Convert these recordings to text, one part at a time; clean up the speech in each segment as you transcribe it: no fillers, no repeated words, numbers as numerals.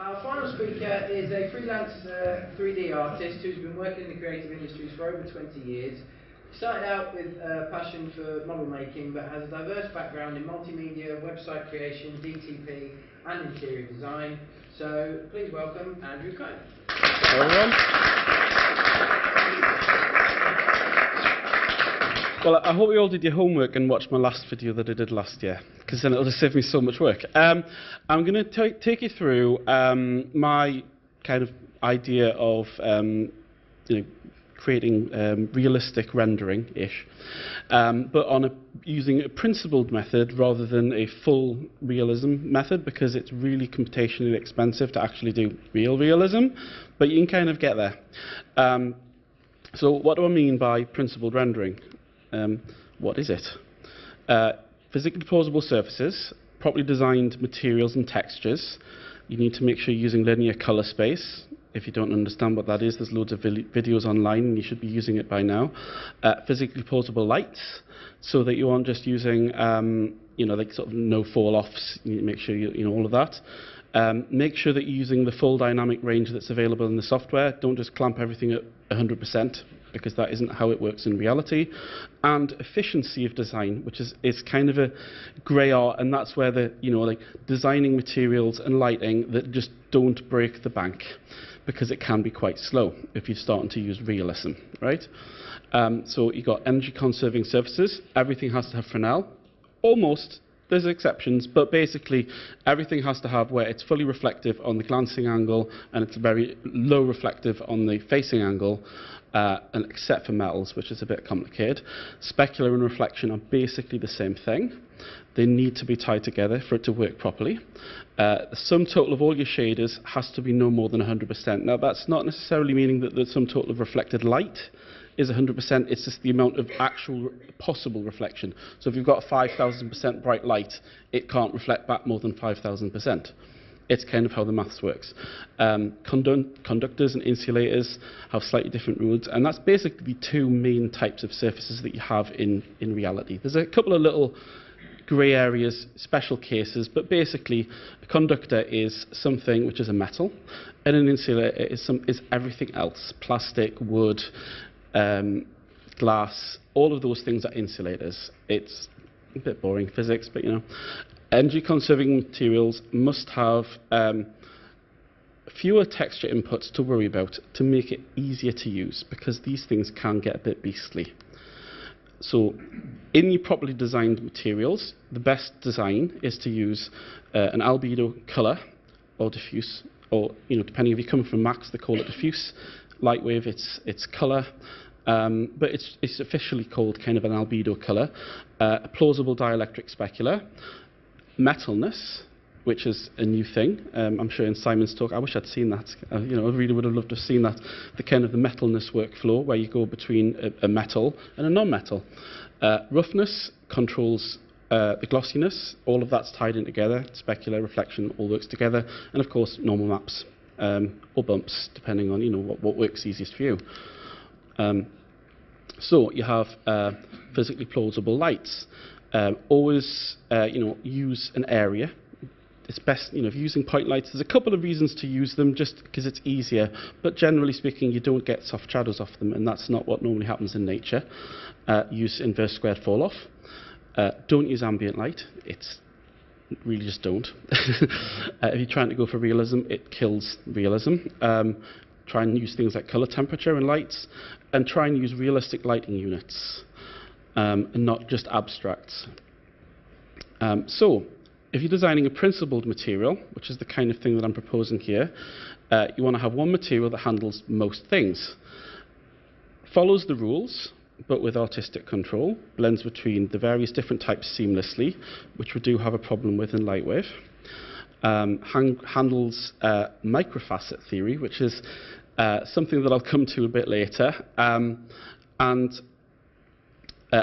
Our final speaker is a freelance 3D artist who's been working in the creative industries for over 20 years. He started out with a passion for model making, but has a diverse background in multimedia, website creation, DTP, and interior design. So please welcome Andrew Cohen. Hello everyone. Well, I hope you all did your homework and watched my last video that I did last year, because then it'll just save me so much work. I'm going to take you through my kind of idea of creating realistic rendering-ish, but using a principled method rather than a full realism method, because it's really computationally expensive to actually do real realism, but you can kind of get there. So what do I mean by principled rendering? What is it? Physically plausible surfaces, properly designed materials and textures. You need to make sure you're using linear color space. If you don't understand what that is, there's loads of videos online and you should be using it by now. Physically plausible lights, so that you aren't just using like sort of no fall-offs. You need to make sure you know all of that. Make sure that you're using the full dynamic range that's available in the software. Don't just clamp everything at 100%, because that isn't how it works in reality. And efficiency of design, which is kind of a grey art, and that's where designing materials and lighting that just don't break the bank, because it can be quite slow if you're starting to use realism, right? So you've got energy conserving surfaces. Everything has to have Fresnel, almost. There's exceptions, but basically everything has to have where it's fully reflective on the glancing angle and it's very low reflective on the facing angle, and except for metals, which is a bit complicated. Specular and reflection are basically the same thing. They need to be tied together for it to work properly. The sum total of all your shaders has to be no more than 100%. Now, that's not necessarily meaning that the sum total of reflected light is 100%, it's just the amount of actual possible reflection. So if you've got a 5,000% bright light, it can't reflect back more than 5,000%. It's kind of how the maths works. Conductors and insulators have slightly different rules, and that's basically the two main types of surfaces that you have in reality. There's a couple of little grey areas, special cases, but basically a conductor is something which is a metal, and an insulator is everything else: plastic, wood, glass. All of those things are insulators. It's a bit boring physics, but you know. Energy conserving materials must have fewer texture inputs to worry about to make it easier to use, because these things can get a bit beastly. So in your properly designed materials, the best design is to use an albedo color or diffuse, or depending if you come from Max, they call it diffuse. LightWave, it's color. But it's officially called kind of an albedo color. A plausible dielectric specular. Metalness, which is a new thing. I'm sure in Simon's talk, I wish I'd seen that. I really would have loved to have seen that. The kind of the metalness workflow where you go between a metal and a non-metal. Roughness controls the glossiness. All of that's tied in together. Specular, reflection, all works together. And of course, normal maps or bumps, depending on what works easiest for you. So you have physically plausible lights. Always, use an area. It's best, if you're using point lights, there's a couple of reasons to use them, just because it's easier. But generally speaking, you don't get soft shadows off them, and that's not what normally happens in nature. Use inverse squared fall off. Don't use ambient light. It's really just don't. If you're trying to go for realism, it kills realism. Try and use things like color temperature and lights, and try and use realistic lighting units, and not just abstracts. So if you're designing a principled material, which is the kind of thing that I'm proposing here, you want to have one material that handles most things. Follows the rules, but with artistic control. Blends between the various different types seamlessly, which we do have a problem with in LightWave. Handles microfacet theory, which is something that I'll come to a bit later, and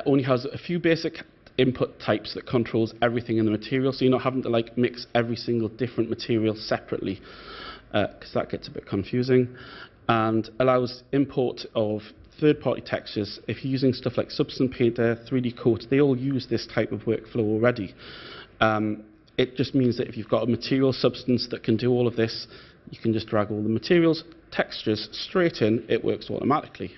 only has a few basic input types that controls everything in the material, so you're not having to mix every single different material separately, because that gets a bit confusing. And allows import of third-party textures. If you're using stuff like Substance Painter, 3D Coat, they all use this type of workflow already. It just means that if you've got a material substance that can do all of this, you can just drag all the materials, textures straight in, it works automatically.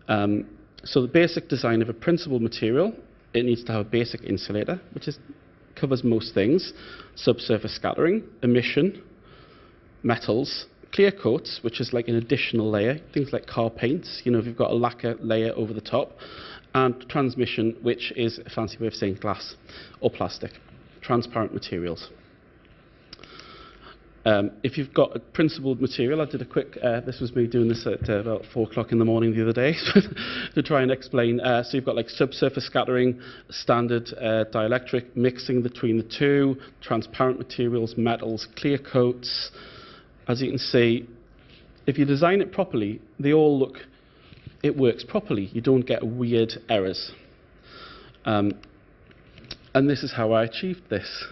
So the basic design of a principled material, it needs to have a basic insulator, which covers most things: subsurface scattering, emission, metals, clear coats, which is like an additional layer, things like car paints, if you've got a lacquer layer over the top, and transmission, which is a fancy way of saying glass or plastic, transparent materials. If you've got a principled material, I did a quick, this was me doing this at about 4 o'clock in the morning the other day to try and explain. So you've got like subsurface scattering, standard dielectric, mixing between the two, transparent materials, metals, clear coats. As you can see, if you design it properly, it works properly. You don't get weird errors. And this is how I achieved this.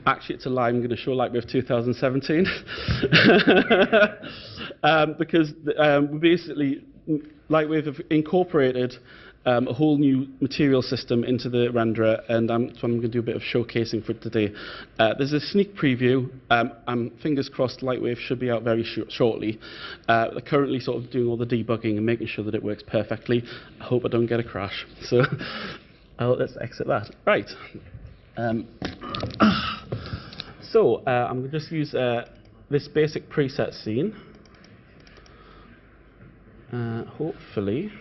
Actually, it's a lie I'm going to show LightWave 2017. Because we basically, LightWave have incorporated a whole new material system into the renderer, and so I'm going to do a bit of showcasing for it today. There's a sneak preview. Fingers crossed, LightWave should be out very shortly. They're currently sort of doing all the debugging and making sure that it works perfectly. I hope I don't get a crash. So let's exit that. Right. So I'm going to just use this basic preset scene. Hopefully.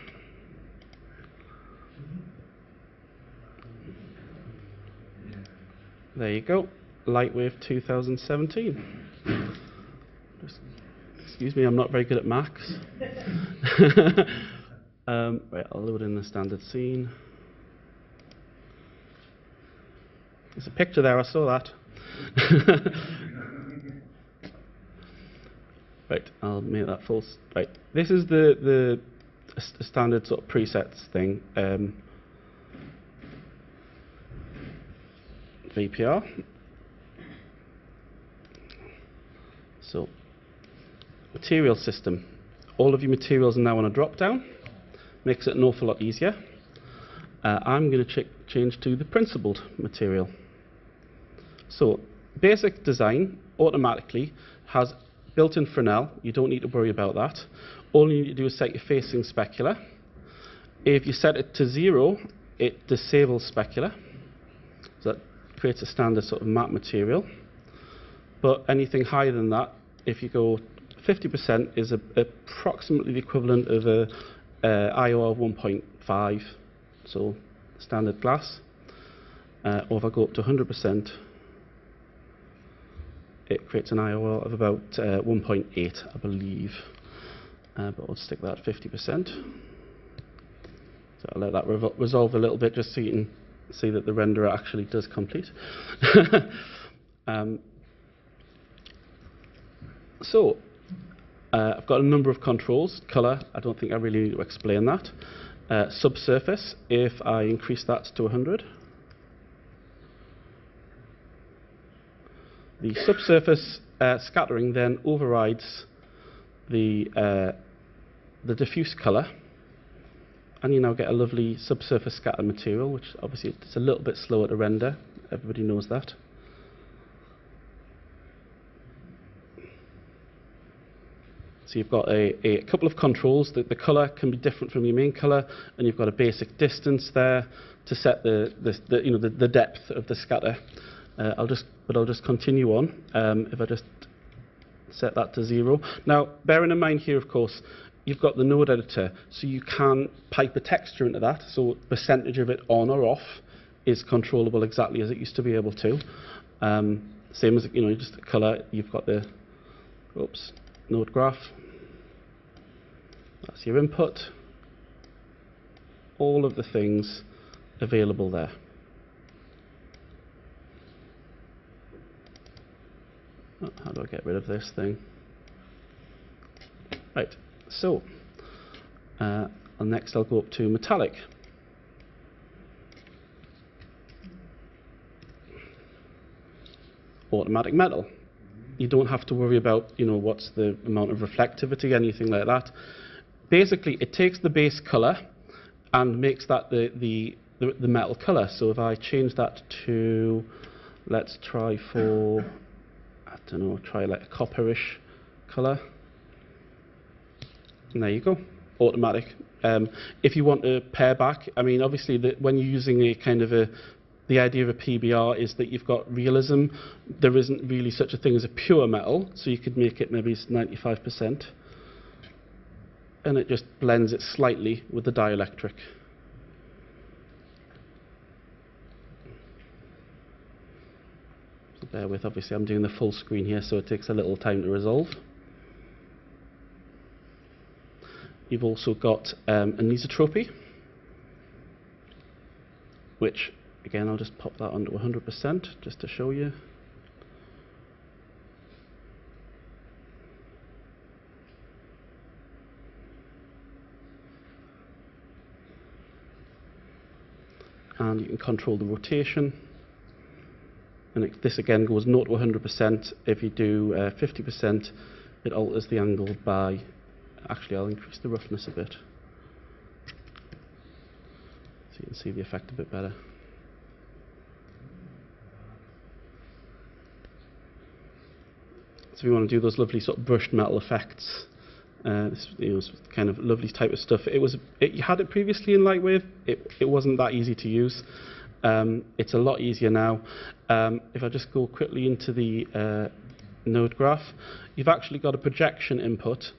There you go. LightWave 2017. Excuse me, I'm not very good at Macs. Right, I'll load in the standard scene. There's a picture there, I saw that. Right, I'll make that full. Right, this is the standard sort of presets thing. VPR. So, material system. All of your materials are now on a drop down. Makes it an awful lot easier. I'm going to change to the principled material. So, basic design automatically has built-in Fresnel. You don't need to worry about that. All you need to do is set your facing specular. If you set it to 0, it disables specular. So that creates a standard sort of matte material. But anything higher than that, if you go 50%, is approximately the equivalent of a IOR of 1.5, so standard glass. Or if I go up to 100%, it creates an IOR of about 1.8, I believe. But we'll stick that at 50%. So I'll let that resolve a little bit just so you can see that the renderer actually does complete. So I've got a number of controls. Color, I don't think I really need to explain that. Subsurface, if I increase that to 100. The subsurface scattering then overrides the diffuse color, and you now get a lovely subsurface scatter material, which obviously it's a little bit slower to render. Everybody knows that. So you've got a couple of controls. The color can be different from your main color, and you've got a basic distance there to set the depth of the scatter. I'll just continue on. If I just set that to 0. Now, bearing in mind here, of course, you've got the node editor, so you can pipe a texture into that. So percentage of it on or off is controllable exactly as it used to be able to. Same as just the color. You've got the node graph. That's your input. All of the things available there. How do I get rid of this thing? Right, so next I'll go up to metallic. Automatic metal. You don't have to worry about what's the amount of reflectivity, anything like that. Basically, it takes the base color and makes that the the metal colour. So if I change that to, let's try for, I don't know, try like a copperish colour. And there you go, automatic. If you want to pare back, I mean, obviously, when you're using a kind of the idea of a PBR is that you've got realism. There isn't really such a thing as a pure metal, so you could make it maybe 95%. And it just blends it slightly with the dielectric. So bear with, obviously, I'm doing the full screen here, so it takes a little time to resolve. You've also got anisotropy, which, again, I'll just pop that onto 100% just to show you. And you can control the rotation. And this again goes 0 to 100%. If you do 50%, it alters the angle by, actually I'll increase the roughness a bit, so you can see the effect a bit better. So if you want to do those lovely sort of brushed metal effects, this, kind of lovely type of stuff. You had it previously in LightWave. It wasn't that easy to use. It's a lot easier now. If I just go quickly into the node graph, you've actually got a projection input.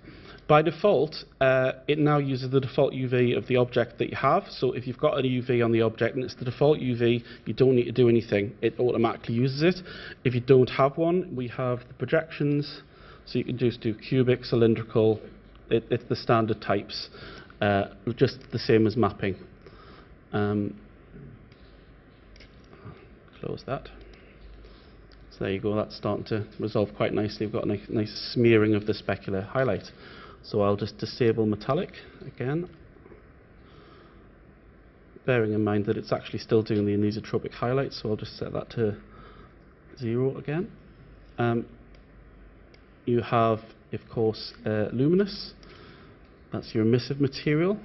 By default, it now uses the default UV of the object that you have. So if you've got an UV on the object and it's the default UV, you don't need to do anything. It automatically uses it. If you don't have one, we have the projections. So you can just do cubic, cylindrical. It's the standard types, just the same as mapping. Close that. So there you go, that's starting to resolve quite nicely. We've got a nice smearing of the specular highlight. So I'll just disable metallic again, bearing in mind that it's actually still doing the anisotropic highlight, so I'll just set that to 0 again. You have, of course, luminous. That's your emissive material.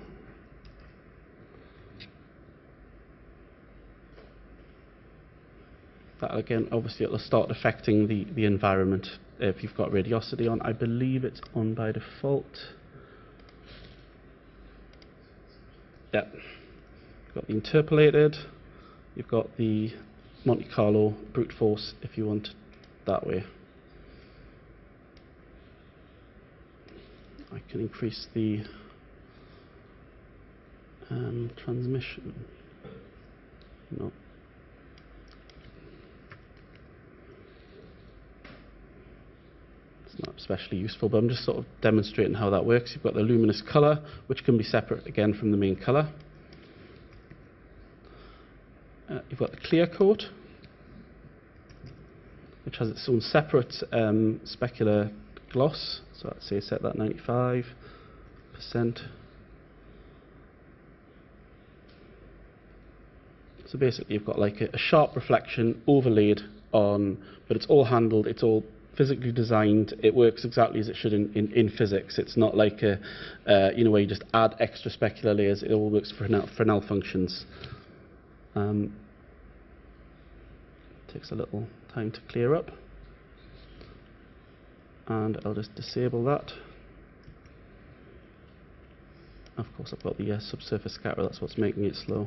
That again, obviously, it'll start affecting the environment if you've got radiosity on. I believe it's on by default. Yeah. You've got the interpolated. You've got the Monte Carlo brute force if you want that way. I can increase the transmission. No. Not especially useful, but I'm just sort of demonstrating how that works. You've got the luminous colour, which can be separate again from the main colour. You've got the clear coat, which has its own separate specular gloss. So let's say set that 95%. So basically you've got like a sharp reflection overlaid on, but it's all handled, it's all physically designed. It works exactly as it should in physics. It's not like where you just add extra specular layers. It all works for Fresnel functions. Takes a little time to clear up, and I'll just disable that. Of course, I've got the subsurface scatter. That's what's making it slow.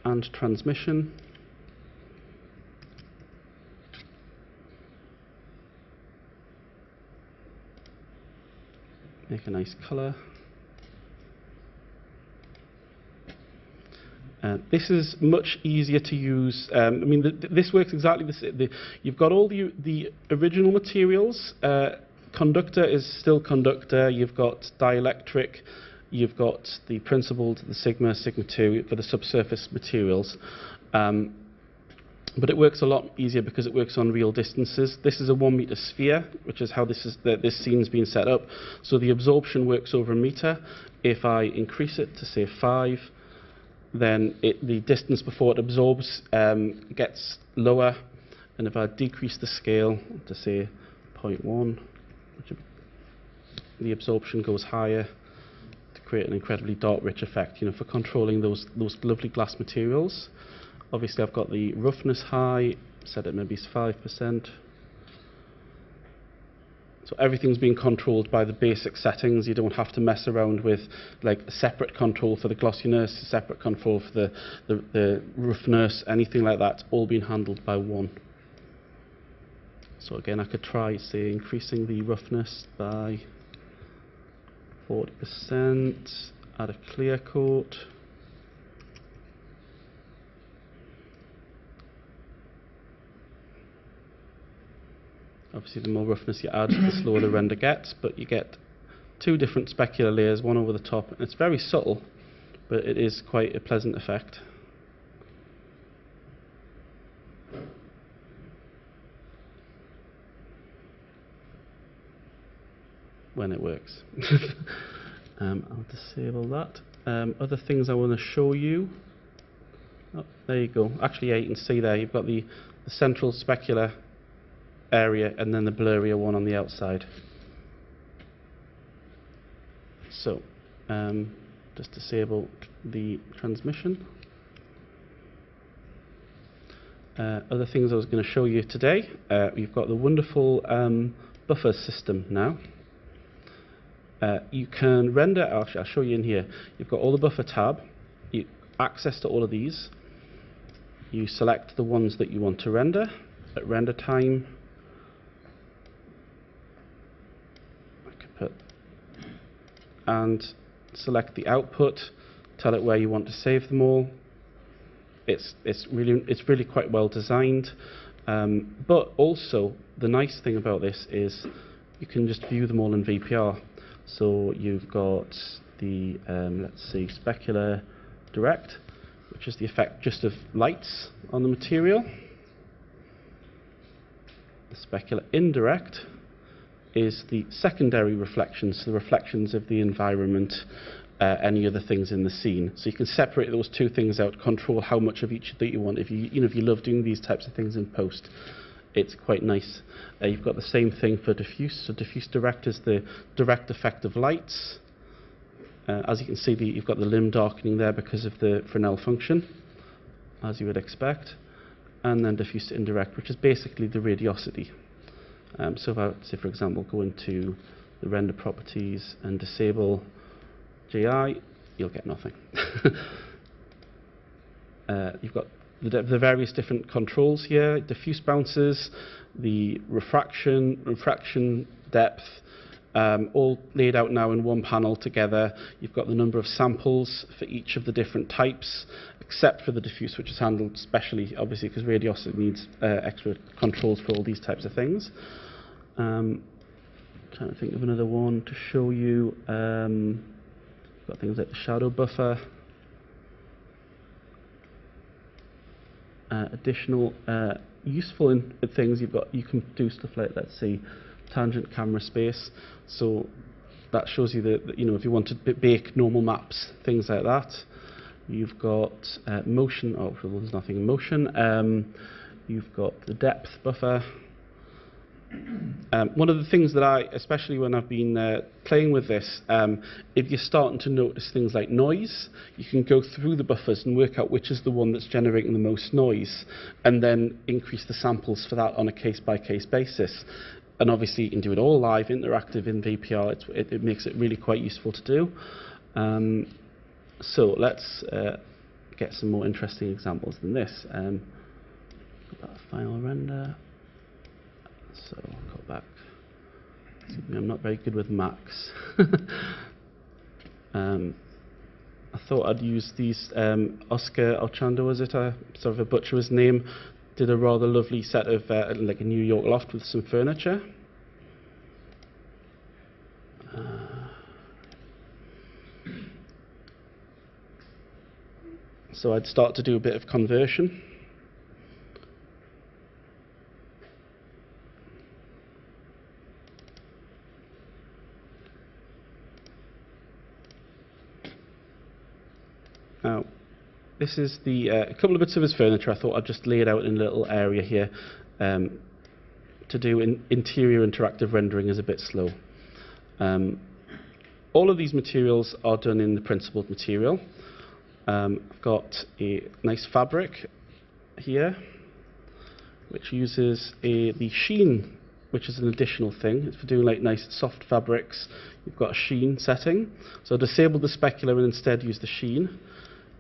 And transmission. Make a nice colour. This is much easier to use. I mean, this works exactly the same. You've got all the original materials. Conductor is still conductor. You've got dielectric. You've got the principled, the sigma, sigma 2 for the subsurface materials. But it works a lot easier because it works on real distances. This is a 1 meter sphere, which is how this scene's been set up. So the absorption works over a meter. If I increase it to say 5, then the distance before it absorbs gets lower. And if I decrease the scale to say 0.1, the absorption goes higher. create an incredibly dark, rich effect, for controlling those lovely glass materials. Obviously, I've got the roughness high, set it maybe 5%. So everything's being controlled by the basic settings. You don't have to mess around with like a separate control for the glossiness, a separate control for the roughness, anything like that. It's all being handled by one. So again, I could try, say, increasing the roughness by 40%, add a clear coat. Obviously, the more roughness you add, the slower the render gets, but you get two different specular layers, one over the top. And it's very subtle, but it is quite a pleasant effect. When it works. I'll disable that. Other things I want to show you. Oh, there you go. Actually, yeah, you can see there, you've got the central specular area and then the blurrier one on the outside. So, just disable the transmission. Other things I was going to show you today, we've got the wonderful buffer system now. You can render, actually I'll show you in here, you've got all the buffer tab, you access to all of these, you select the ones that you want to render, at render time, and select the output, tell it where you want to save them all. It's really quite well designed, but also the nice thing about this is you can just view them all in VPR. So you've got the let's see, specular direct, which is the effect just of lights on the material. The specular indirect is the secondary reflections, so the reflections of the environment, any other things in the scene. So you can separate those two things out, control how much of each that you want. If you love doing these types of things in post, it's quite nice. You've got the same thing for diffuse. So diffuse direct is the direct effect of lights. As you can see, you've got the limb darkening there because of the Fresnel function, as you would expect. And then diffuse to indirect, which is basically the radiosity. So if I, say for example, go into the render properties and disable GI, you'll get nothing. You've got the various different controls here, diffuse bounces, the refraction depth, all laid out now in one panel together. You've got the number of samples for each of the different types, except for the diffuse, which is handled specially, obviously, because radiosity needs extra controls for all these types of things. Trying to think of another one to show you. Got things like the shadow buffer. Additional useful things you can do stuff like, let's see, tangent camera space. So that shows you that if you want to bake normal maps, things like that. You've got motion. Oh, well, there's nothing in motion. You've got the depth buffer. One of the things that especially when I've been playing with this, if you're starting to notice things like noise, you can go through the buffers and work out which is the one that's generating the most noise, and then increase the samples for that on a case-by-case basis. And obviously you can do it all live, interactive in VPR. It makes it really quite useful to do. So let's get some more interesting examples than this. Final render. So I'll go back. I'm not very good with Macs. I thought I'd use these. Oscar Ochando, was it? Sort of a butcher his name. Did a rather lovely set of like a New York loft with some furniture. So I'd start to do a bit of conversion. Now, this is a couple of bits of his furniture. I thought I'd just lay it out in a little area here. To do interior interactive rendering is a bit slow. all of these materials are done in the principled material. I've got a nice fabric here, which uses the sheen, which is an additional thing. It's for doing like nice soft fabrics. You've got a sheen setting. So disable the specular and instead use the sheen,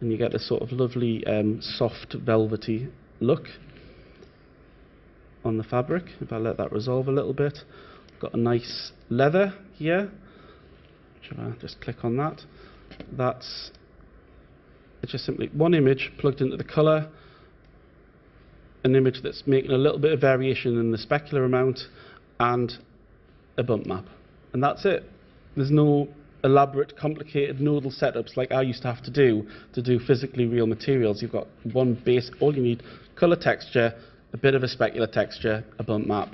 and you get this sort of lovely soft velvety look on the fabric. If I let that resolve a little bit, I've got a nice leather here. If I just click on that, it's just simply one image plugged into the colour, an image that's making a little bit of variation in the specular amount, and a bump map. And that's it. There's no elaborate, complicated nodal setups like I used to have to do physically real materials. You've got one base, all you need, colour texture, a bit of a specular texture, a bump map,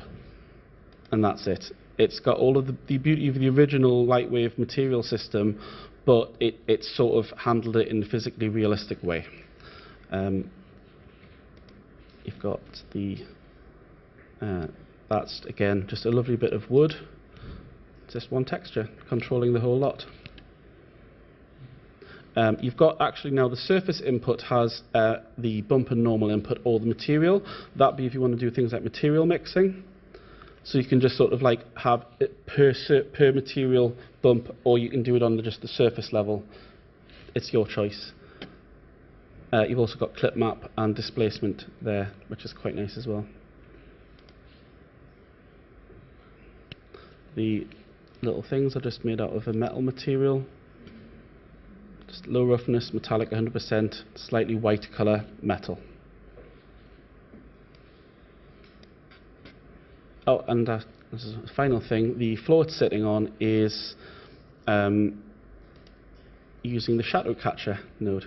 and that's it. It's got all of the beauty of the original LightWave material system, but it sort of handled it in a physically realistic way. You've got that's again just a lovely bit of wood, just one texture controlling the whole lot. You've got actually now the surface input has the bump and normal input or the material. That'd be if you want to do things like material mixing. So you can just sort of like have it per material bump, or you can do it on just the surface level. It's your choice. You've also got clip map and displacement there, which is quite nice as well. The little things are just made out of a metal material. Just low roughness, metallic 100%, slightly white colour, metal. Oh, and this is a final thing, the floor it's sitting on is using the shadow catcher node,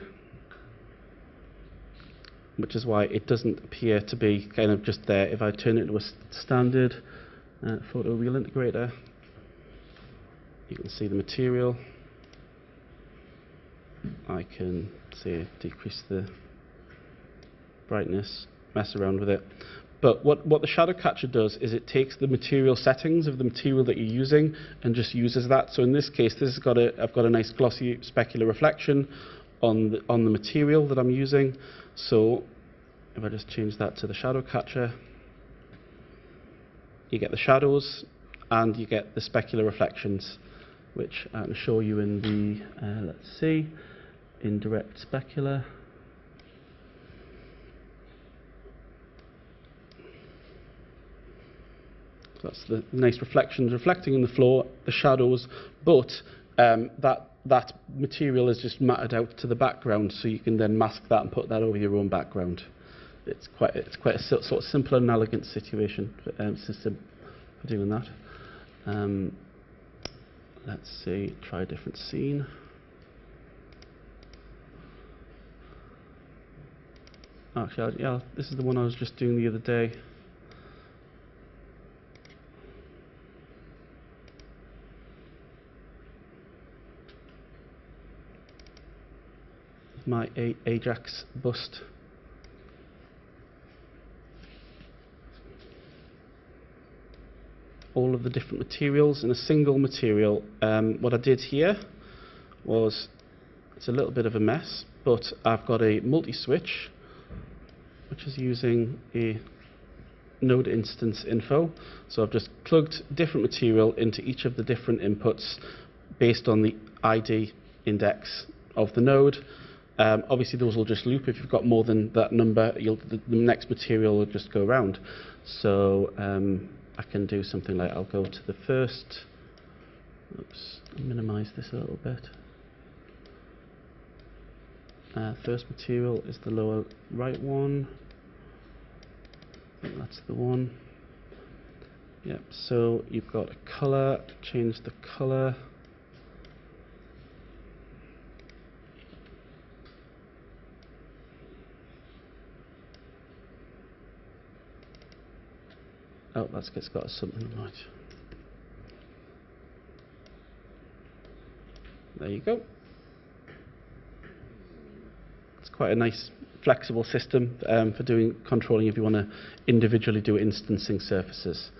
which is why it doesn't appear to be kind of just there. If I turn it into a standard photo real integrator, you can see the material. I can, say, decrease the brightness, mess around with it. But what the shadow catcher does is it takes the material settings of the material that you're using and just uses that. So in this case, I've got a nice glossy specular reflection on the material that I'm using. So if I just change that to the shadow catcher, you get the shadows and you get the specular reflections, which I can show you in the let's see, indirect specular. That's the nice reflections reflecting in the floor, the shadows, but that material is just matted out to the background, so you can then mask that and put that over your own background. It's quite a sort of simple and elegant situation system for doing that. Let's see, try a different scene. Actually, yeah, this is the one I was just doing the other day. My Ajax bust. All of the different materials in a single material. What I did here was, it's a little bit of a mess, but I've got a multi-switch, which is using a node instance info. So I've just plugged different material into each of the different inputs based on the ID index of the node. Obviously those will just loop. If you've got more than that number, the next material will just go around. So I can do something like, I'll go to the first, oops, minimize this a little bit. First material is the lower right one. I think that's the one. Yep, so you've got a color, change the color. Oh, it's got something right. There you go. It's quite a nice flexible system for controlling if you want to individually do instancing surfaces.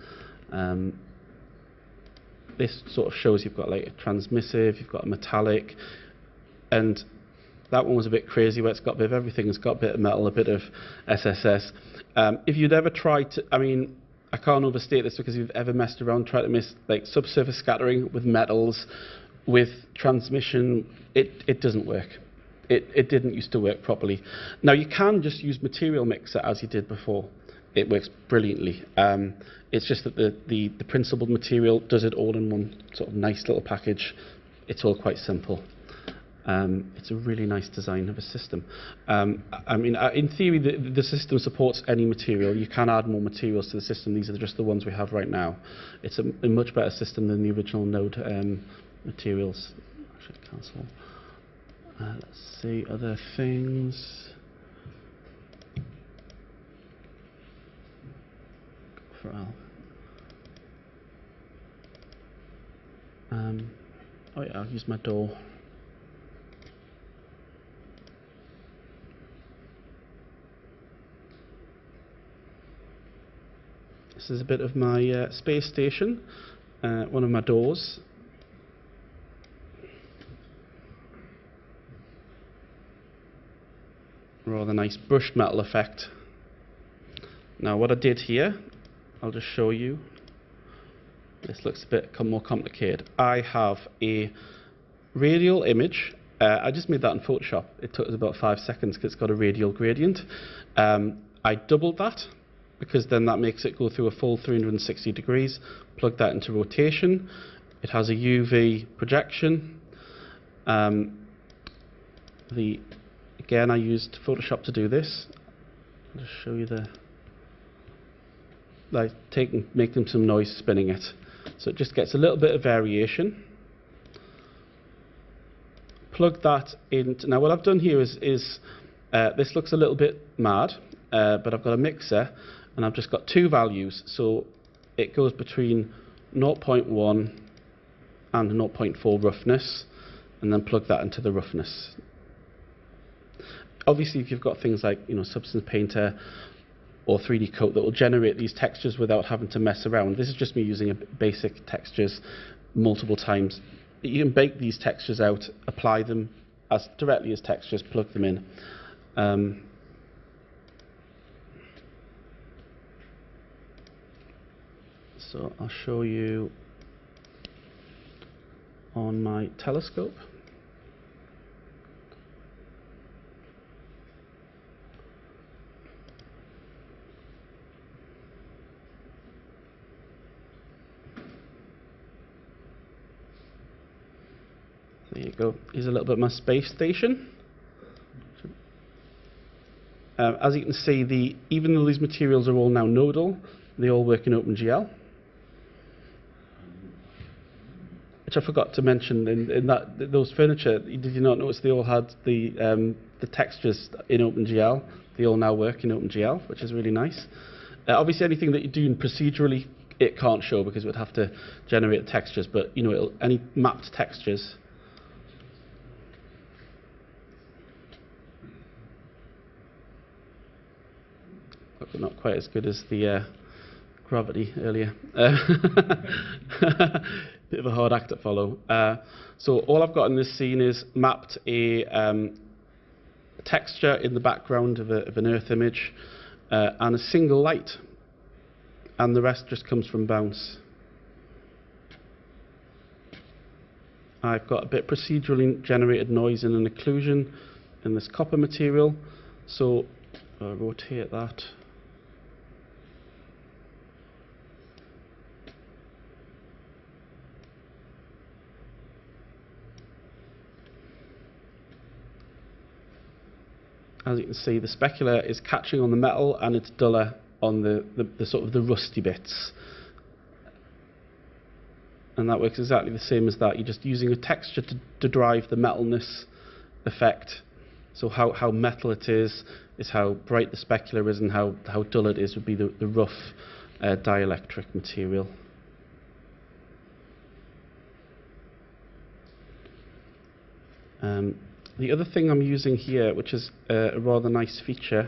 this sort of shows you've got like a transmissive, you've got a metallic, and that one was a bit crazy where it's got a bit of everything. It's got a bit of metal, a bit of SSS. If you'd ever tried to, I mean, I can't overstate this because if you've ever messed around, tried to miss like subsurface scattering with metals, with transmission, it doesn't work. It didn't used to work properly. Now you can just use material mixer as you did before. It works brilliantly. It's just that the principled material does it all in one sort of nice little package. It's all quite simple. It's a really nice design of a system. I mean, in theory, the system supports any material. You can add more materials to the system. These are just the ones we have right now. It's a much better system than the original node materials. Actually, cancel. Let's see other things. For Al. Oh yeah, I'll use my door. This is a bit of my space station, one of my doors. Rather nice brushed metal effect. Now what I did here, I'll just show you. This looks a bit more complicated. I have a radial image. I just made that in Photoshop. It took us about 5 seconds because it's got a radial gradient. I doubled that because then that makes it go through a full 360 degrees. Plug that into rotation. It has a UV projection. Again, I used Photoshop to do this. I'll just show you make them some noise spinning it. So it just gets a little bit of variation. Plug that into, now what I've done here is this looks a little bit mad, but I've got a mixer and I've just got two values. So it goes between 0.1 and 0.4 roughness, and then plug that into the roughness. Obviously, if you've got things like Substance Painter or 3D Coat that will generate these textures without having to mess around. This is just me using basic textures multiple times. You can bake these textures out, apply them as directly as textures, plug them in. So I'll show you on my telescope. There you go. Here's a little bit of my space station. As you can see, even though these materials are all now nodal, they all work in OpenGL. Which I forgot to mention in those furniture. Did you not notice they all had the textures in OpenGL? They all now work in OpenGL, which is really nice. Obviously, anything that you do procedurally, it can't show because it would have to generate textures. But any mapped textures. Not quite as good as the gravity earlier. Bit of a hard act to follow. So all I've got in this scene is mapped a texture in the background of an Earth image and a single light, and the rest just comes from bounce. I've got a bit procedurally generated noise and an occlusion in this copper material, so I'll rotate that. As you can see, the specular is catching on the metal and it's duller on the sort of the rusty bits. And that works exactly the same as that. You're just using a texture to drive the metalness effect. So how metal it is how bright the specular is, and how dull it is would be the rough dielectric material. The other thing I'm using here, which is a rather nice feature,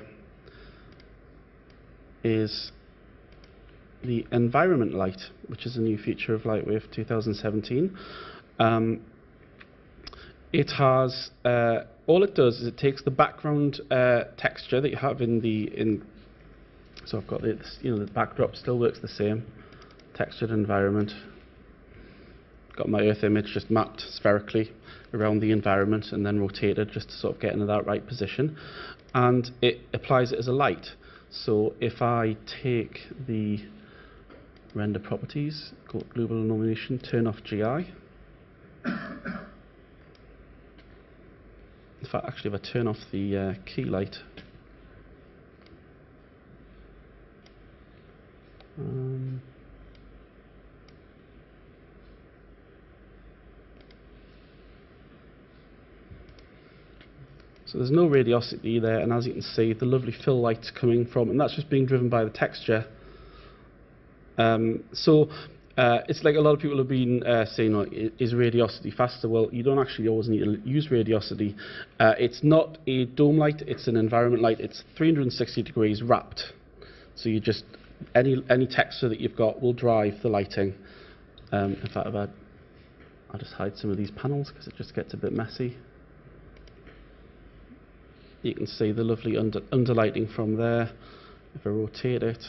is the environment light, which is a new feature of LightWave 2017. It has all it does is it takes the background texture that you have so I've got this, the backdrop still works the same, textured environment. Got my Earth image just mapped spherically around the environment and then rotated just to sort of get into that right position, and it applies it as a light. So if I take the render properties, go to global illumination, turn off GI. In fact, actually, if I turn off the key light, so there's no radiosity there, and as you can see, the lovely fill light's coming from, and that's just being driven by the texture. It's like a lot of people have been saying, is radiosity faster? Well, you don't actually always need to use radiosity. It's not a dome light, it's an environment light. It's 360 degrees wrapped. So you just, any texture that you've got will drive the lighting. In fact, I'll just hide some of these panels because it just gets a bit messy. You can see the lovely underlighting from there. If I rotate it,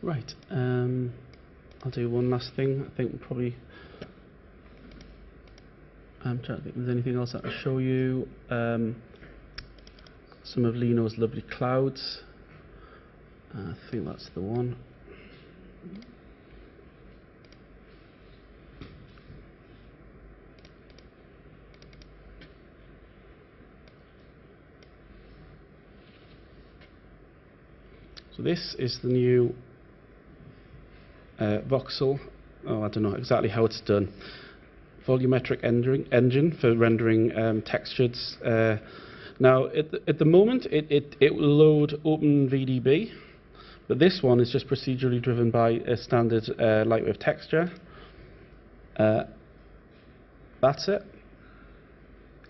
right, I'll do one last thing. I think probably, I'm trying to think if there's anything else I can show you. Some of Lino's lovely clouds. I think that's the one. So this is the new voxel. Oh, I don't know exactly how it's done. Volumetric engine for rendering textures. Now, at the moment, it will load OpenVDB, but this one is just procedurally driven by a standard LightWave texture. That's it.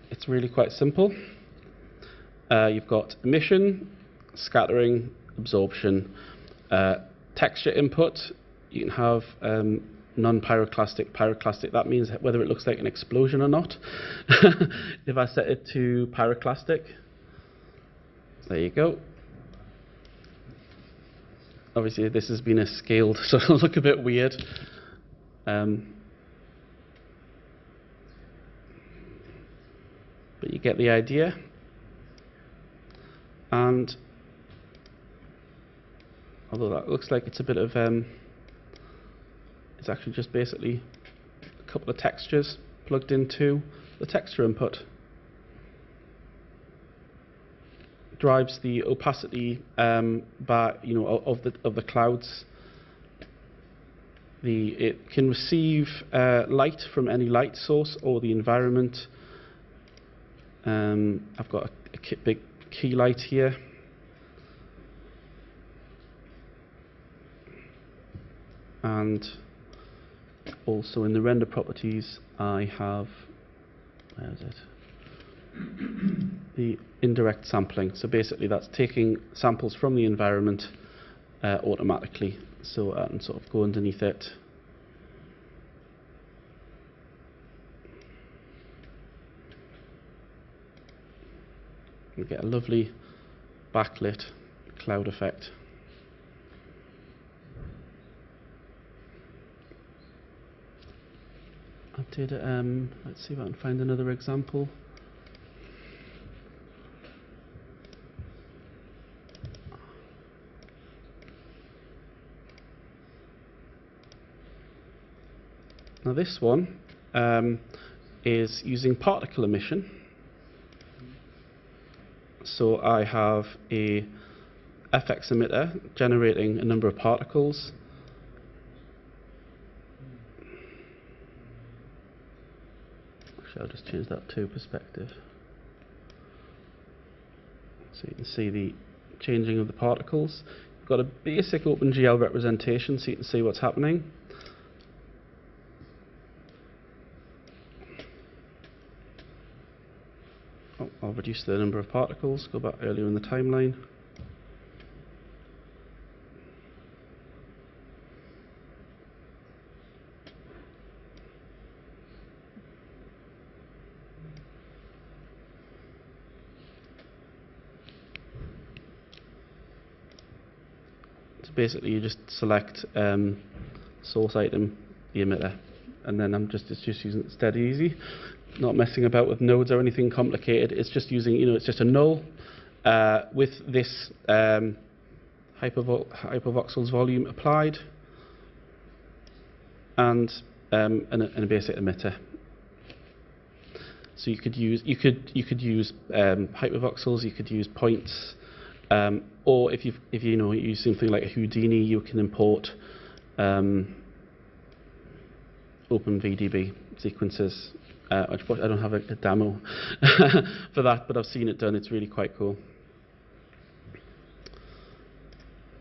It's really quite simple. You've got emission, scattering, absorption, texture input. You can have non-pyroclastic, pyroclastic. That means whether it looks like an explosion or not. If I set it to pyroclastic, there you go. Obviously this has been scaled, so it'll look a bit weird. But you get the idea. And although that looks like it's a bit of it's actually just basically a couple of textures plugged into the texture input. Drives the opacity of the clouds. It can receive light from any light source or the environment. I've got a big key light here. And also in the render properties, I have, where is it? The indirect sampling. So basically that's taking samples from the environment automatically. So I can sort of go underneath it. You get a lovely backlit cloud effect. I did, let's see if I can find another example. Now this one is using particle emission. So I have a FX emitter generating a number of particles. Actually, I'll just change that to perspective. So you can see the changing of the particles. You've got a basic OpenGL representation so you can see what's happening. Oh, I'll reduce the number of particles, go back earlier in the timeline. Basically, you just select source item, the emitter, and then it's just using steady easy, not messing about with nodes or anything complicated. It's just using, it's just a null with this hypervoxel's volume applied, and a basic emitter. So you could use hypervoxels, you could use points. Or if you use something like a Houdini, you can import OpenVDB sequences. I don't have a demo for that, but I've seen it done. It's really quite cool.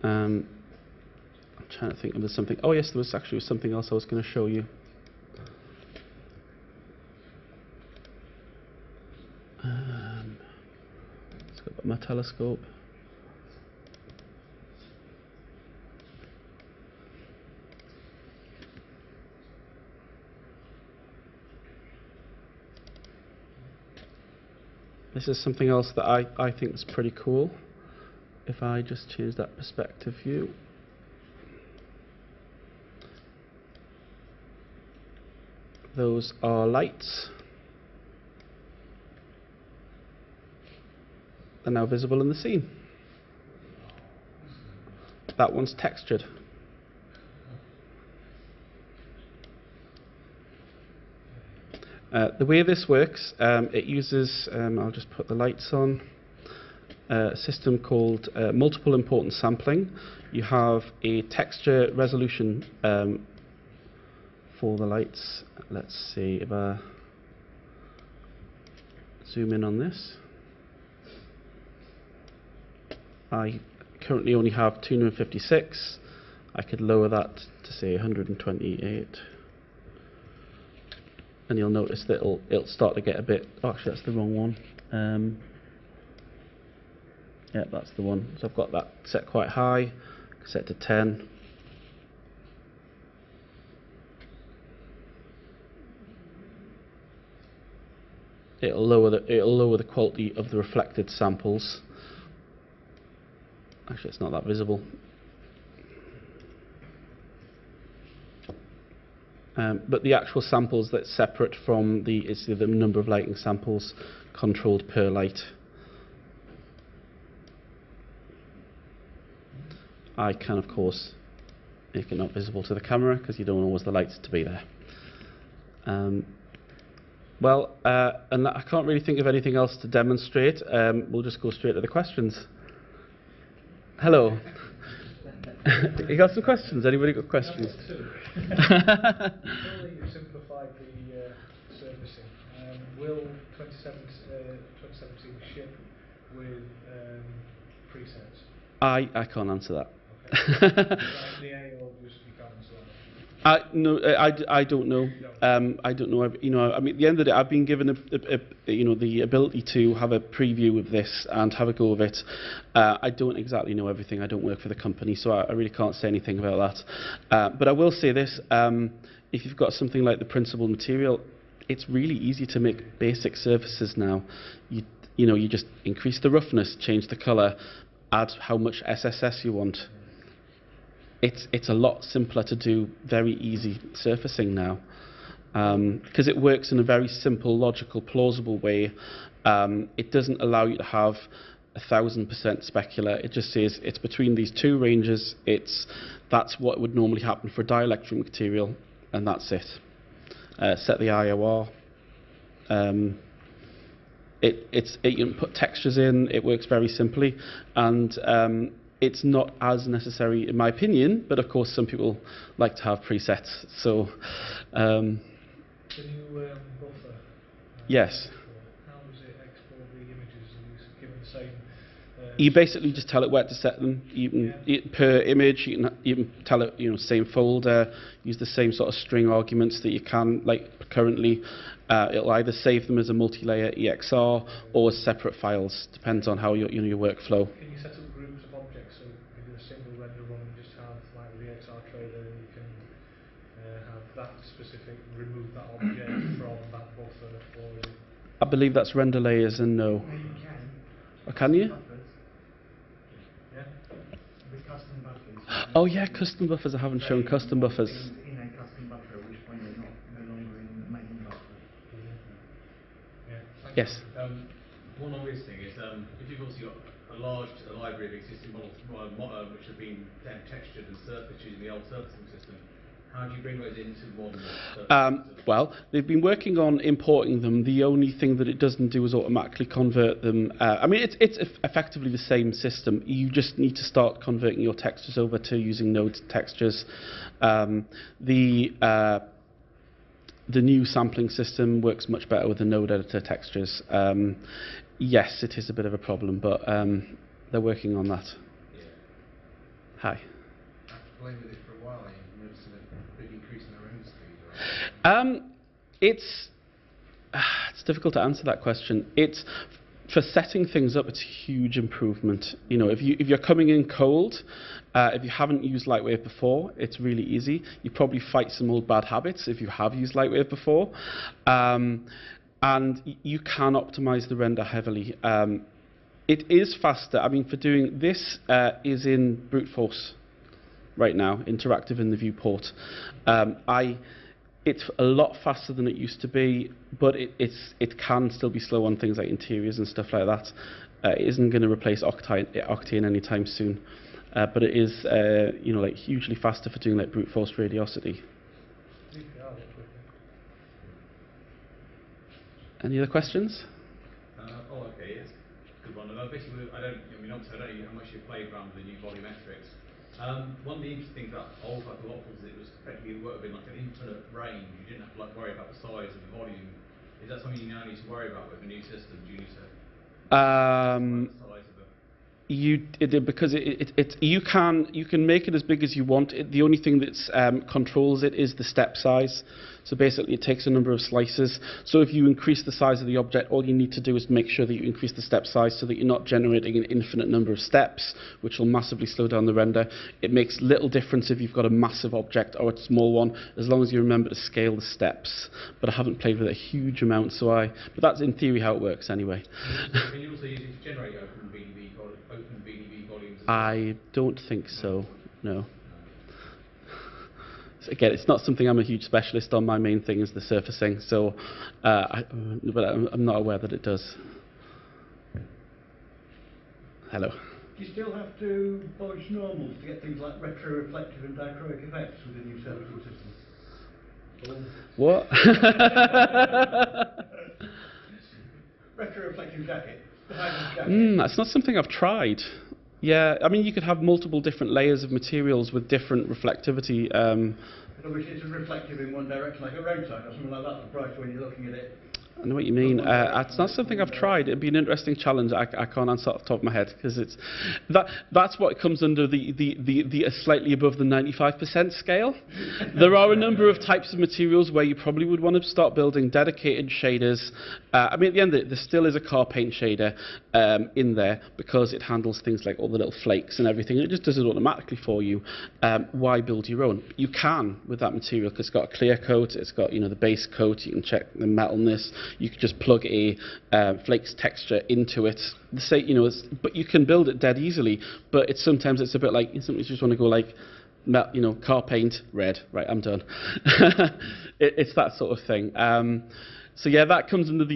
I'm trying to think if there's something. Oh yes, there was actually something else I was going to show you. Let's go back to my telescope. This is something else that I think is pretty cool. If I just change that perspective view. Those are lights. They're now visible in the scene. That one's textured. The way this works, it uses, I'll just put the lights on, a system called multiple importance sampling. You have a texture resolution for the lights. Let's see if I zoom in on this. I currently only have 256. I could lower that to say 128. And you'll notice that it'll start to get a bit. Oh, actually, that's the wrong one. Yeah, that's the one. So I've got that set quite high, set to 10. It'll lower the quality of the reflected samples. Actually, it's not that visible. But the actual samples that's separate from the number of lighting samples controlled per light. I can, of course, make it not visible to the camera because you don't always want the lights to be there. And I can't really think of anything else to demonstrate. We'll just go straight to the questions. Hello. You got some questions? Anybody got questions? Surely you've simplified the servicing. Will 2017 ship with presets? I can't answer that. Okay. Or just you can't answer that? No, I don't know. I don't know. I mean, at the end of the day, I've been given the ability to have a preview of this and have a go of it. I don't exactly know everything. I don't work for the company, so I really can't say anything about that. But I will say this: if you've got something like the principal material, it's really easy to make basic surfaces now. You just increase the roughness, change the color, add how much SSS you want. It's a lot simpler to do very easy surfacing now because it works in a very simple, logical, plausible way. It doesn't allow you to have 1000% specular. It just says it's between these two ranges. That's what would normally happen for dielectric material, and that's it. Set the IOR. You can put textures in. It works very simply, and it's not as necessary, in my opinion, but of course some people like to have presets. So, can you buffer? Yes. How does it export the images? Are you given the same You basically just tell it where to set them. You can per image. You can tell it, same folder. Use the same sort of string arguments that you can like currently. It'll either save them as a multi-layer EXR or as separate files. Depends on how your workflow. Can you set up groups of objects so you do a single render run and just have like the EXR trailer, and you can have that specific remove that object from that buffer for you? I believe that's render layers and no. No, you can. Oh, can you? Buffers. Yeah. With custom buffers. Oh yeah, custom buffers. I haven't shown custom buffers. In a custom buffer, at which point they're no longer in the main buffer. Yeah. Yes. One obvious thing is if you've also got a library of existing models which have been then textured and surfaced using the old surfacing system, how do you bring those into modern? Well, they've been working on importing them. The only thing that it doesn't do is automatically convert them. I mean, it's effectively the same system. You just need to start converting your textures over to using Node textures. The new sampling system works much better with the Node editor textures. Yes, it is a bit of a problem, but they're working on that. Yeah. Hi. After playing with it for a while, you've noticed a big increase in the render speed, right? It's difficult to answer that question. It's for setting things up. It's a huge improvement. If you're coming in cold, if you haven't used LightWave before, it's really easy. You probably fight some old bad habits if you have used LightWave before, and you can optimize the render heavily. It is faster. I mean, for doing this is in brute force right now, interactive in the viewport. It's a lot faster than it used to be, but it can still be slow on things like interiors and stuff like that. It isn't going to replace Octane anytime soon, but it is like hugely faster for doing like brute force radiosity. Any other questions? Okay, it's a good one. Basically, obviously I don't know how much you've played around with the new volumetrics. One of the interesting things that old like a lot was it was effectively worked in like an infinite range. You didn't have to worry about the size of the volume. Is that something you now need to worry about with the new system? Do you need to the size of it? Because you can make it as big as you want. The only thing that controls it is the step size. So basically, it takes a number of slices. So if you increase the size of the object, all you need to do is make sure that you increase the step size so that you're not generating an infinite number of steps, which will massively slow down the render. It makes little difference if you've got a massive object or a small one, as long as you remember to scale the steps. But I haven't played with it a huge amount, but that's in theory how it works anyway. Can you also use it to generate open BDB volumes? I don't think so, no. Again, it's not something I'm a huge specialist on. My main thing is the surfacing, but I'm not aware that it does. Hello. Do you still have to polish normals to get things like retro-reflective and dichroic effects with the new surfacing system? What? Retro-reflective jacket. That's not something I've tried. Yeah, I mean, you could have multiple different layers of materials with different reflectivity. Which is reflective in one direction, like a road sign or something like that, the price when you're looking at it. I know what you mean. It's not something I've tried. It'd be an interesting challenge. I can't answer off the top of my head because that's what comes under the slightly above the 95% scale. There are a number of types of materials where you probably would want to start building dedicated shaders. I mean, at the end of it, there still is a car paint shader in there because it handles things like all the little flakes and everything. And it just does it automatically for you. Why build your own? You can with that material because it's got a clear coat. It's got the base coat. You can check the metalness. You could just plug a flakes texture into it. But you can build it dead easily. But sometimes it's a bit like sometimes you just want to go like, car paint red. Right, I'm done. It's that sort of thing. So yeah, that comes under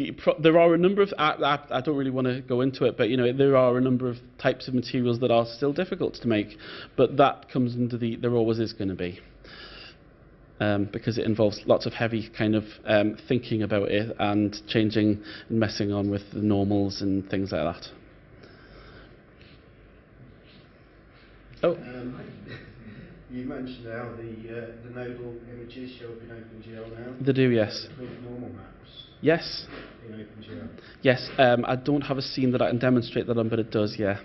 there are a number of. I don't really want to go into it, but there are a number of types of materials that are still difficult to make. But that comes under there always is going to be. Because it involves lots of heavy kind of thinking about it and changing and messing on with the normals and things like that. Oh. You mentioned how the nodal images show up in OpenGL now. They do, yes. With normal maps. Yes. In OpenGL. Yes. I don't have a scene that I can demonstrate that on, but it does, yeah.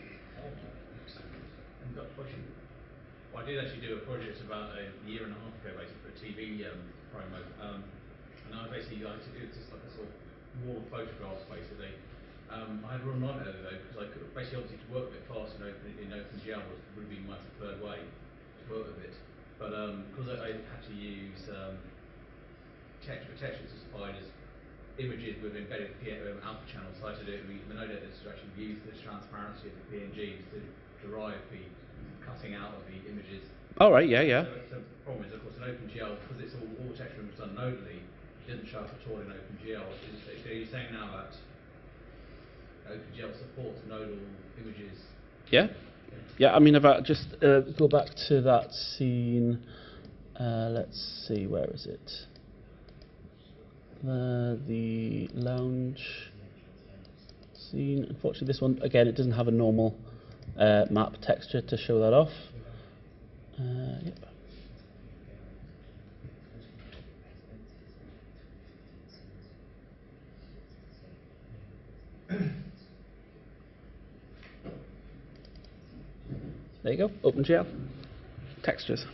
project about a year and a half ago, basically, for a TV promo. And I basically like to do just like a sort of wall of photographs, basically. I had a real nightmare though, because I could basically obviously to work a bit faster in OpenGL would have been my preferred way to work with it. But because I had to use text as supplied as images with embedded alpha channels, so I had to do it with the node editors to actually use the transparency of the PNGs to derive the cutting out of the images. All right, yeah. So the problem is, of course, in OpenGL, because it's all text removal done nodally, it doesn't show up at all in OpenGL. Are you saying now that OpenGL supports nodal images? Yeah, I mean, if I just go back to that scene, let's see, where is it? The lounge scene. Unfortunately, this one, again, it doesn't have a normal map texture to show that off. Yep. There you go, OpenGL. Textures.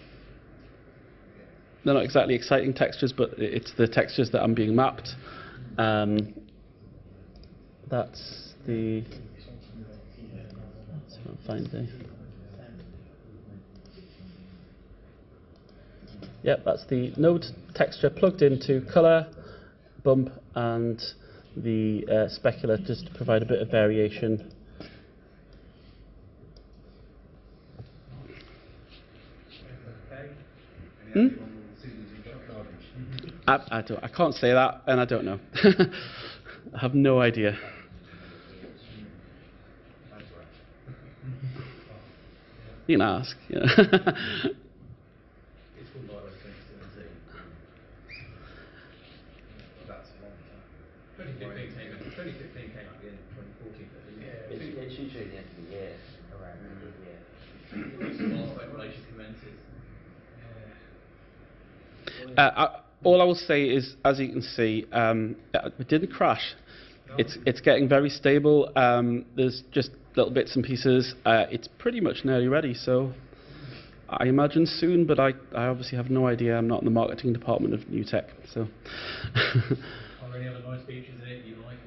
They're not exactly exciting textures, but it's the textures that I'm being mapped. That's the... Let's find the... Yep, that's the node texture plugged into color, bump, and the specular just to provide a bit of variation. I can't say that, and I don't know. I have no idea. You can ask. Yeah. It's called LightWave 2017. That's a long time. 2015 came out again, 2014. It's usually the end of the year, around the end of the year. While speculation commences. All I will say is, as you can see, it didn't crash. No. It's getting very stable. There's just little bits and pieces. It's pretty much nearly ready, so I imagine soon, but I obviously have no idea. I'm not in the marketing department of New Tech, so. Are there any other nice features in it you like?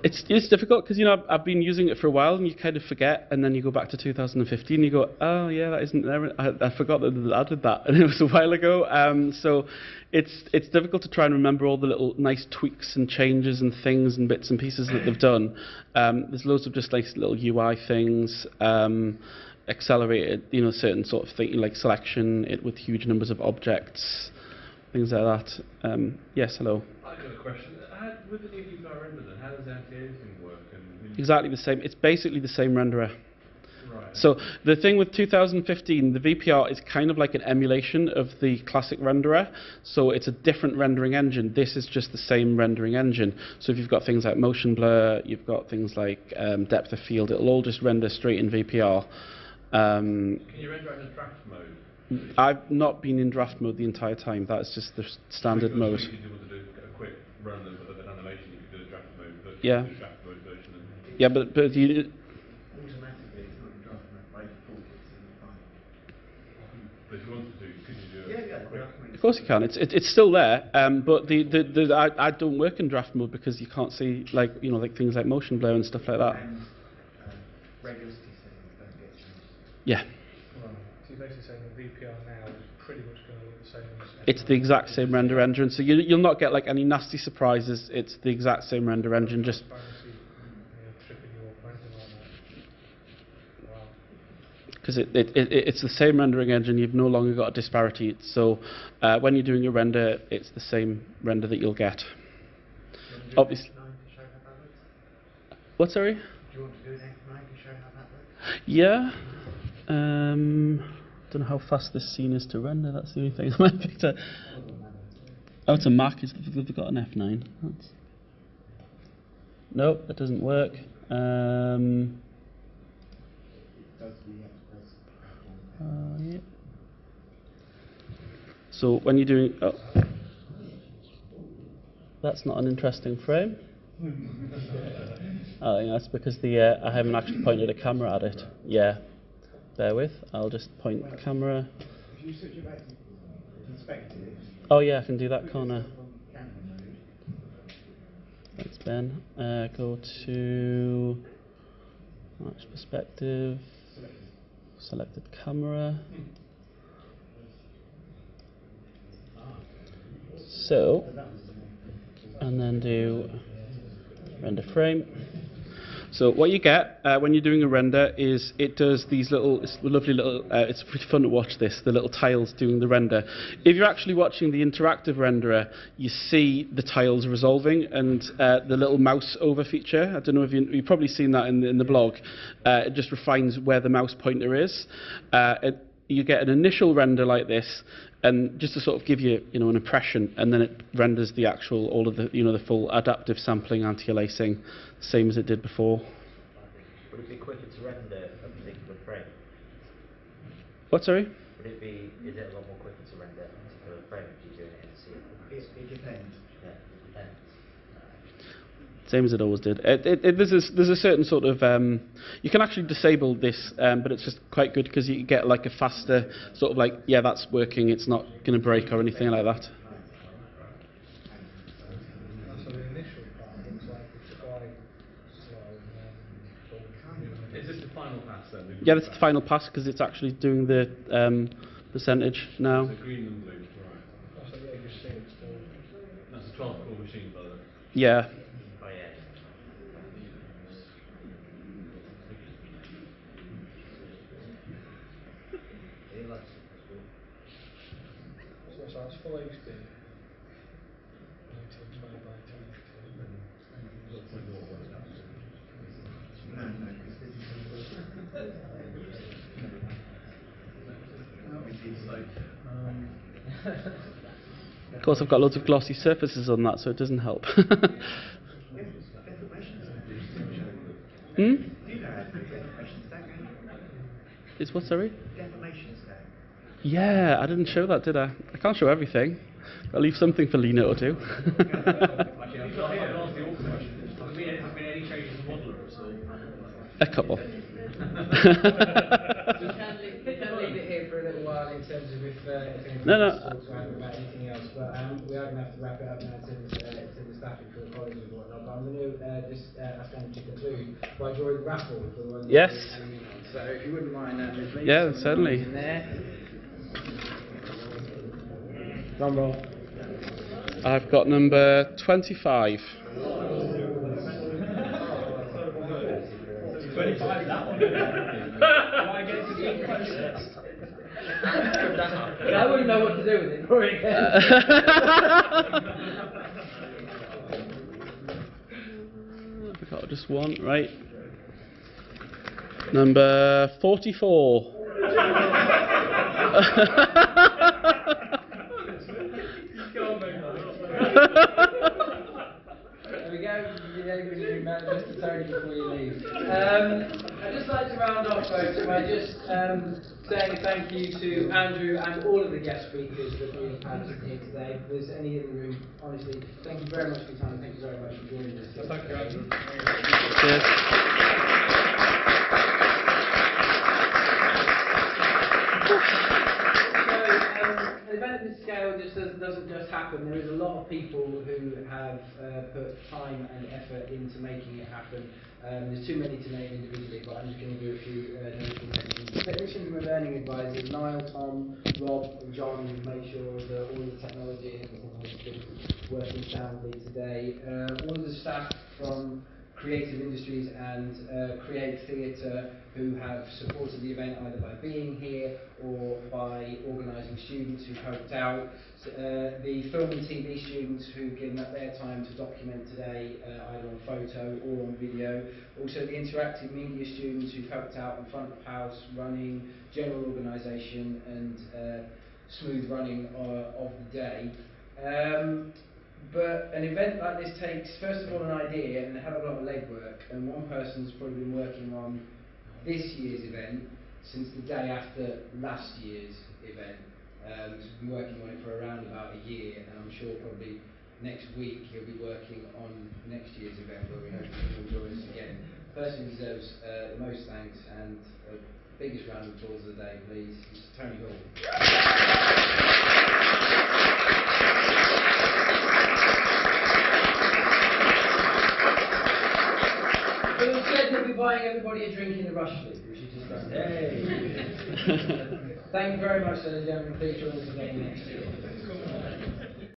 It's difficult because, you know, I've been using it for a while and you kind of forget, and then you go back to 2015 and you go, oh yeah, that isn't there. I forgot that I did that, and it was a while ago. So it's difficult to try and remember all the little nice tweaks and changes and things and bits and pieces that they've done. There's loads of just nice little UI things, accelerated, you know, certain sort of thing like selection, it with huge numbers of objects, things like that. Yes, hello. I've got a question. With the new VPR render, then how does the anti-aliasing work? Exactly the same. It's basically the same renderer. Right. So the thing with 2015, the VPR is kind of like an emulation of the classic renderer. So it's a different rendering engine. This is just the same rendering engine. So if you've got things like motion blur, you've got things like depth of field, it'll all just render straight in VPR. Can you render it in draft mode? I've not been in draft mode the entire time. That's just the standard mode. If you want to do a quick run of an animation, you could do a draft mode, but yeah. do a draft mode version. Yeah, but you. Automatically, it's not in draft mode by default. It's in the file. But if you wanted to, could you do a quick? Of course you can. It's still there, but I don't work in draft mode because you can't see, like, you know, like things like motion blur and stuff like that. And regularity settings don't get changed. Yeah. Right. So you're basically saying that VPR now is pretty much going to look the same as... It's the exact same render engine, so you'll not get like any nasty surprises. It's the exact same render engine, just... tripping you up or anything like that. Wow. Because it's the same rendering engine, you've no longer got a disparity. So when you're doing your render, it's the same render that you'll get. Obviously. What, sorry? Do you want to do an F9 to show how that looks? Yeah. Don't know how fast this scene is to render. That's the only thing I might pick to. Oh, it's a Mac. They've got an F9. Nope, that doesn't work. Yeah. So when you're doing, that's not an interesting frame. I think that's because I haven't actually pointed a camera at it. Yeah. bear with, I'll just point the camera. If you switch it back to perspective. Oh yeah, I can do that, can't I? On camera mode. Thanks, Ben. Go to match perspective, selected camera. So, and then do render frame. So what you get when you're doing a render is it does these little, it's lovely little, it's pretty fun to watch this, the little tiles doing the render. If you're actually watching the interactive renderer, you see the tiles resolving and the little mouse over feature. I don't know if you've probably seen that in the blog. It just refines where the mouse pointer is. You get an initial render like this, and just to sort of give you, an impression, and then it renders the actual, all of the, the full adaptive sampling, anti-aliasing, same as it did before. Would it be quicker to render a particular frame? What, sorry? Is it a lot more quicker to render a particular frame if you're doing it in a sequence? It depends. Yeah, it depends. Same as it always did. There's a certain sort of you can actually disable this, but it's just quite good because you get like a faster sort of like, yeah, that's working. It's not going to break or anything like that. So the initial part looks like it's quite slow. Is this the final pass then? Yeah, that's the final pass because it's actually doing the percentage now. So green and blue, right. So yeah, you see it's still. That's a 12-core machine, by the way. Yeah. Oh yeah. So it's full HD. 1920 by 1080. No, because this Of course, I've got loads of glossy surfaces on that, so it doesn't help. deformation stack. Hmm? Do you know how to do deformation stack? It's what, sorry? Deformation stack. Yeah, I didn't show that, did I? I can't show everything. I'll leave something for Lena or two. Actually, I've asked the awkward question. Have there been any changes to modeler at all? A couple. We can leave it here for a little while in terms of if anyone No, no. wants to talk to Andrew about anything else, but we are going to have to wrap it up now in terms of the staffing for the college and whatnot. But I'm going to just ask Andrew to conclude by drawing the raffle for the one. Yes. So if you wouldn't mind, Andrew, please. Yeah, certainly. In there. Drum roll. I've got number 25. 25, that one. I get to be I wouldn't know what to do with it. I forgot just one, right? Number 44. There we go. You managed to Tony before you leave. I'd just like to round off, folks, by just saying thank you to Andrew and all of the guest speakers that we've had here today. If there's any in the room, honestly, thank you very much for your time. Thank you very much for joining us. Thank you, Andrew. Cheers. An event of this scale just doesn't just happen. There is a lot of people who have put time and effort into making it happen. There's too many to name individually, but I'm just going to do a few notable mentions. The technicians and learning advisors, Niall, Tom, Rob, and John, who make sure that all the technology and everything has been working soundly today. All of the staff from Creative Industries and Create Theatre, who have supported the event either by being here or by organising students who've helped out. The film and TV students who've given up their time to document today, either on photo or on video. Also the interactive media students who've helped out in front of house, running, general organisation and smooth running of the day. But an event like this takes, first of all, an idea and a hell of a lot of legwork, and one person's probably been working on this year's event since the day after last year's event. He's been working on it for around about a year, and I'm sure probably next week he'll be working on next year's event where we hope he'll join us again. The person deserves the most thanks, and a biggest round of applause of the day, please. Mr. Tony Hall. Bill said he'll be buying everybody a drink in the Rush League, which he just done. Hey! Thank you very much, ladies and gentlemen. Please join us again next year.